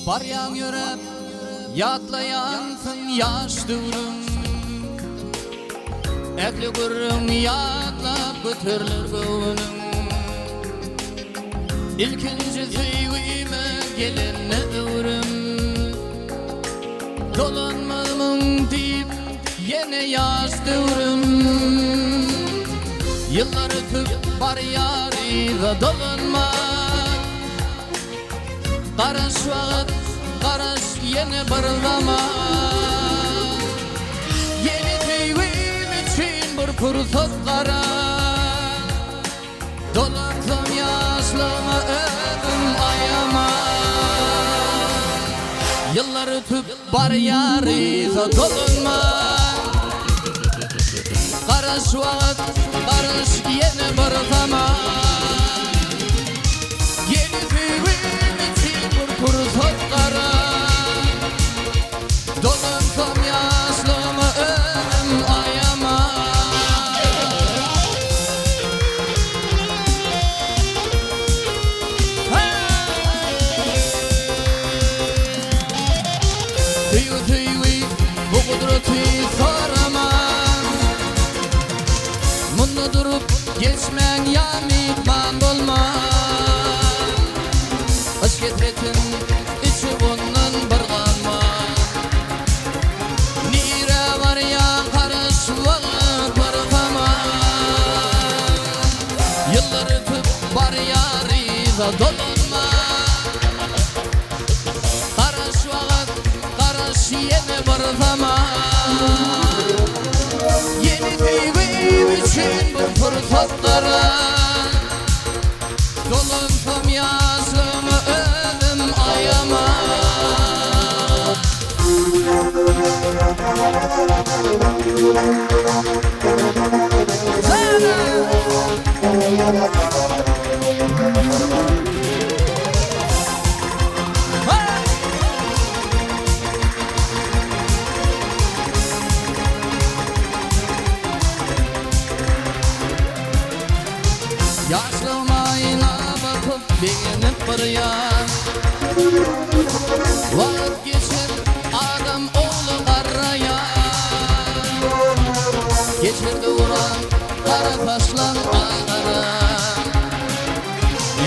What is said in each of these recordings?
Baryan yürep yatlayansın yaş dövrüm. Ekli gurrun yatlap götürülür gönlüm. İlkinci sevgime gelen övrüm. Dolanmamın deyip yine yaş dövrüm. Yıllar ötüp bar yarıda dolanma. Qaraş vaqt, qaraş yine bir zaman. Yeni tüygüm için bir fırsat qara. Dolansam yaşlama ömrüm ayama. Yıllar ötüp bar yarıda dolanma. Qaraş vaqt, qaraş yine bir zaman. Yeni tüygüm için bir fırsat qara. Dolansam yaşlama ömrüm ayama. Tüyü bu kudreti sorama. Munda durup geçmen yamitman bolma. Aşk etretin içi bundan bir qalma. Nire var ya qarış vaqt var qama. Yıllar ötüp bar yarıda dolanma. Qarış vaqt, qarış yine bir zaman. Yeni tüygüm için bir fırsat qara. Dolansam yaşlama ömrüm ayama. Yaşlamayına bakıp beğenip bir yan. Vaqt geçir adam oğlu qaraya. Geçirdi uğran qara taşlan ağara.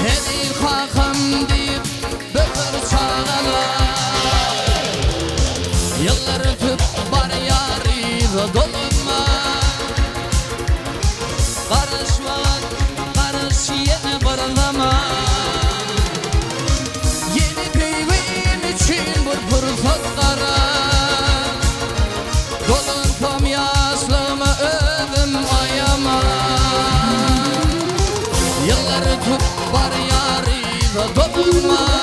Hedi xaqam deyip bötür çağala. Yıllar ötüp bar yarıda dolanma. Qarış vaqt, qarış yine bir zaman. Yeni tüygüm için bir fırsat qara. Dolansam yaşlama ömrüm ayama. Yıllar ötüp bar yarıda dolanma.